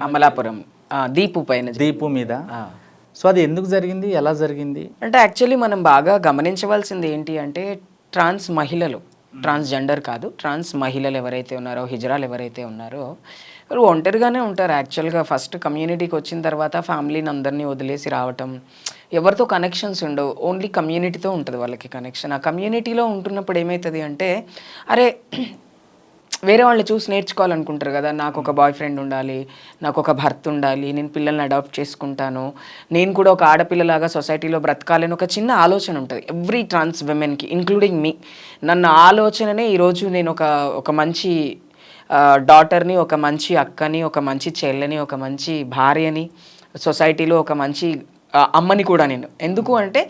అమలాపురం దీపు పైన దీపు మీద. సో అది ఎందుకు జరిగింది, ఎలా జరిగింది? అంటే యాక్చువల్లీ మనం బాగా గమనించవలసింది ఏంటి అంటే ట్రాన్స్ మహిళలు, ట్రాన్స్జెండర్ కాదు, ట్రాన్స్ మహిళలు ఎవరైతే ఉన్నారో, హిజరాలు ఎవరైతే ఉన్నారో వాళ్ళు ఒంటరిగానే ఉంటారు యాక్చువల్గా. ఫస్ట్ కమ్యూనిటీకి వచ్చిన తర్వాత ఫ్యామిలీని అందరినీ వదిలేసి రావటం, ఎవరితో కనెక్షన్స్ ఉండవు, ఓన్లీ కమ్యూనిటీతో ఉంటుంది వాళ్ళకి కనెక్షన్. ఆ కమ్యూనిటీలో ఉంటున్నప్పుడు ఏమవుతుంది అంటే అరే వేరే వాళ్ళని చూసి నేర్చుకోవాలనుకుంటారు కదా, నాకు ఒక బాయ్ ఫ్రెండ్ ఉండాలి, నాకు ఒక భర్త ఉండాలి, నేను పిల్లల్ని అడాప్ట్ చేసుకుంటాను, నేను కూడా ఒక ఆడపిల్లలాగా సొసైటీలో బ్రతకాలని ఒక చిన్న ఆలోచన ఉంటుంది ఎవ్రీ ట్రాన్స్ విమెన్కి, ఇంక్లూడింగ్ మీ. నన్ను ఆలోచననే ఈరోజు నేను ఒక మంచి డాటర్ని, ఒక మంచి అక్కని, ఒక మంచి చెల్లని, ఒక మంచి భార్యని, సొసైటీలో ఒక మంచి అమ్మని కూడా నేను. ఎందుకు అంటే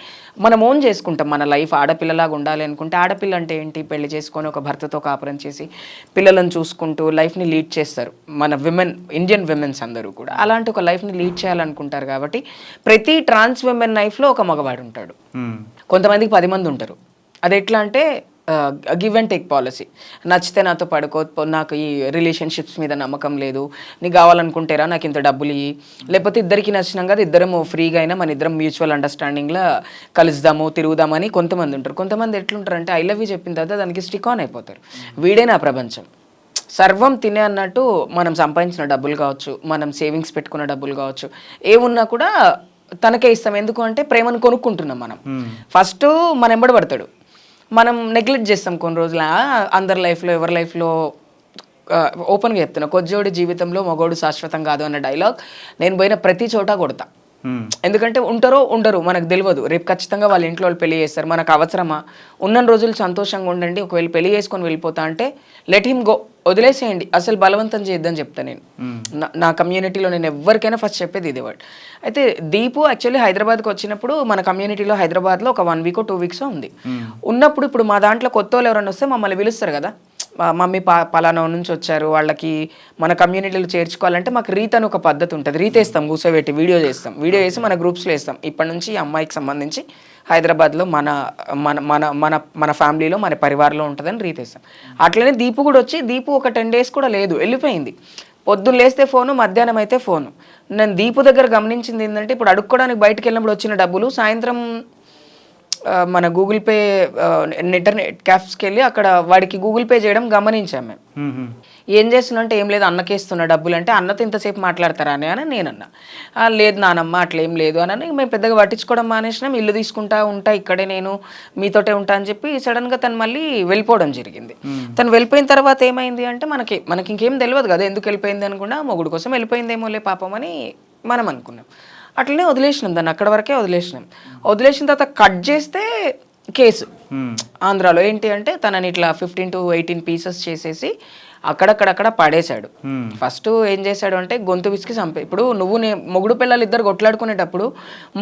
మనం ఓన్ చేసుకుంటాం మన లైఫ్. ఆడపిల్లలాగా ఉండాలి అనుకుంటే, ఆడపిల్ల అంటే ఏంటి, పెళ్లి చేసుకొని ఒక భర్తతో కాపురం చేసి పిల్లలను చూసుకుంటూ లైఫ్ని లీడ్ చేస్తారు మన విమెన్, ఇండియన్ విమెన్స్ అందరూ కూడా అలాంటి ఒక లైఫ్ని లీడ్ చేయాలనుకుంటారు. కాబట్టి ప్రతి ట్రాన్స్ విమెన్ లైఫ్లో ఒక మగవాడు ఉంటాడు, కొంతమందికి 10 మంది ఉంటారు. అది ఎట్లా అంటే గివ్ అండ్ టేక్ పాలసీ. నచ్చితే నాతో పడుకో, నాకు ఈ రిలేషన్షిప్స్ మీద నమ్మకం లేదు, నీకు కావాలనుకుంటేరా నాకు ఇంత డబ్బులు ఇయ్యి, లేకపోతే ఇద్దరికి నచ్చినాం కదా ఇద్దరము ఫ్రీగా అయినా మన ఇద్దరం మ్యూచువల్ అండర్స్టాండింగ్లో కలుద్దాము తిరుగుదామని కొంతమంది ఉంటారు. కొంతమంది ఎట్లుంటారంటే ఐ లవ్ యూ చెప్పిన తర్వాత దానికి స్టిక్ ఆన్ అయిపోతారు. వీడే నా ప్రపంచం, సర్వం తినే అన్నట్టు. మనం సంపాదించిన డబ్బులు కావచ్చు, మనం సేవింగ్స్ పెట్టుకున్న డబ్బులు కావచ్చు, ఏమున్నా కూడా తనకే ఇస్తాం. ఎందుకు అంటే ప్రేమను కొనుక్కుంటున్నాం మనం. ఫస్ట్ మన ఎంబడి పడతాడు, మనం నెగ్లెక్ట్ చేస్తాం కొన్ని రోజులు. అందరి లైఫ్లో ఎవరి లైఫ్లో ఓపెన్గా చెప్తున్నా, కొజ్జోడి జీవితంలో మగోడు శాశ్వతం కాదు అన్న డైలాగ్ నేను పోయిన ప్రతి చోట కొడతా. ఎందుకంటే ఉంటారో ఉండరు మనకు తెలియదు, రేపు ఖచ్చితంగా వాళ్ళ ఇంట్లో వాళ్ళు పెళ్లి చేస్తారు, మనకు అవసరమా? ఉన్న రోజులు సంతోషంగా ఉండండి, ఒకవేళ పెళ్లి చేసుకొని వెళ్ళిపోతా అంటే లెట్ హిమ్ గో, వదిలేసేయండి, అసలు బలవంతం చేయొద్దని చెప్తా నేను. నా కమ్యూనిటీలో నేను ఎవరికైనా ఫస్ట్ చెప్పేది ఇదే వర్డ్. అయితే దీపు యాక్చువల్లీ హైదరాబాద్కి వచ్చినప్పుడు మన కమ్యూనిటీలో హైదరాబాద్లో ఒక 1 వీక్ 2 వీక్స్ ఉంది. ఉన్నప్పుడు ఇప్పుడు మా దాంట్లో కొత్త వాళ్ళు ఎవరైనా వస్తే మమ్మల్ని పిలుస్తారు కదా, మమ్మీ పలానా నుంచి వచ్చారు, వాళ్ళకి మన కమ్యూనిటీలో చేర్చుకోవాలంటే మాకు రీత్ అని ఒక పద్ధతి ఉంటుంది. రీత్ వేస్తాం, కూర్చోబెట్టి వీడియో చేస్తాం, వీడియో చేసి మన గ్రూప్స్లో వేస్తాం. ఇప్పటి నుంచి ఈ అమ్మాయికి సంబంధించి హైదరాబాద్లో మన మన మన మన మన ఫ్యామిలీలో మన పరివారంలో ఉంటుందని రీత్ వేస్తాం. అట్లనే దీపు కూడా వచ్చి, దీపు ఒక 10 days కూడా లేదు, వెళ్ళిపోయింది. పొద్దున్న లేస్తే ఫోను, మధ్యాహ్నం అయితే ఫోను. నేను దీపు దగ్గర గమనించింది ఏంటంటే ఇప్పుడు అడుక్కోవడానికి బయటకు వెళ్ళినప్పుడు వచ్చిన డబ్బులు సాయంత్రం మన గూగుల్ పే ఇంటర్నెట్ క్యాఫ్స్కి వెళ్ళి అక్కడ వాడికి గూగుల్ పే చేయడం గమనించాం మేము. ఏం చేస్తున్నా అంటే ఏం లేదు అన్నకేస్తున్న డబ్బులు అంటే, అన్నతో ఇంతసేపు మాట్లాడతారా అని నేనన్నా. లేదు నానమ్మ అట్లా ఏం లేదు అని మేము పెద్దగా పట్టించుకోవడం మానేసినాం. ఇల్లు తీసుకుంటా ఉంటా, ఇక్కడే నేను మీతోటే ఉంటా అని చెప్పి సడన్గా తను మళ్ళీ వెళ్ళిపోవడం జరిగింది. తను వెళ్ళిపోయిన తర్వాత ఏమైంది అంటే మనకి ఇంకేం తెలియదు కదా ఎందుకు వెళ్ళిపోయింది అనుకున్నా, మొగుడు కోసం వెళ్ళిపోయిందేమోలే పాపం అని మనం అనుకున్నాం. అట్లనే వదిలేసినాం దాన్ని, అక్కడ వరకే వదిలేసినాం. వదిలేసిన తర్వాత కట్ చేస్తే కేసు ఆంధ్రాలో ఏంటి అంటే తనని ఇట్లా 15 to 18 పీసెస్ చేసేసి అక్కడక్కడక్కడ పడేశాడు. ఫస్ట్ ఏం చేశాడు అంటే గొంతు విసికి చంపే. ఇప్పుడు నువ్వు మొగుడు పిల్లలు ఇద్దరు కొట్లాడుకునేటప్పుడు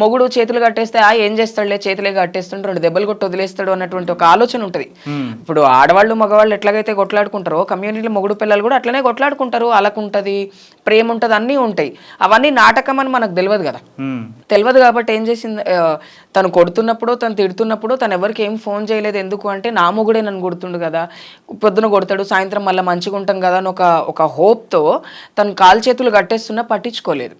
మొగుడు చేతులు కట్టేస్తే ఏం చేస్తాడులే, చేతులే కట్టేస్తుంటే 2 దెబ్బలు కొట్టి వదిలేస్తాడు అన్నటువంటి ఒక ఆలోచన ఉంటుంది. ఇప్పుడు ఆడవాళ్ళు మగవాళ్ళు ఎట్లాగైతే కొట్లాడుకుంటారో కమ్యూనిటీలో మొగుడు పిల్లలు కూడా అట్లనే కొట్లాడుకుంటారు. అలకుంటది, ప్రేమ ఉంటుంది, అన్నీ ఉంటాయి. అవన్నీ నాటకం అని మనకు తెలియదు కదా. తెలియదు కాబట్టి ఏం చేసింది, తను కొడుతున్నప్పుడు తను తిడుతున్నప్పుడు తను ఎవరికి ఏం ఫోన్ చేయలేదు. ఎందుకు అంటే నా మొగుడే నన్ను కొడుతుండు కదా, పొద్దున కొడతాడు సాయంత్రం మళ్ళీ మంచిగా ఉంటాం కదా అని ఒక హోప్తో తను కాలు చేతులు కట్టేస్తున్నా పట్టించుకోలేదు.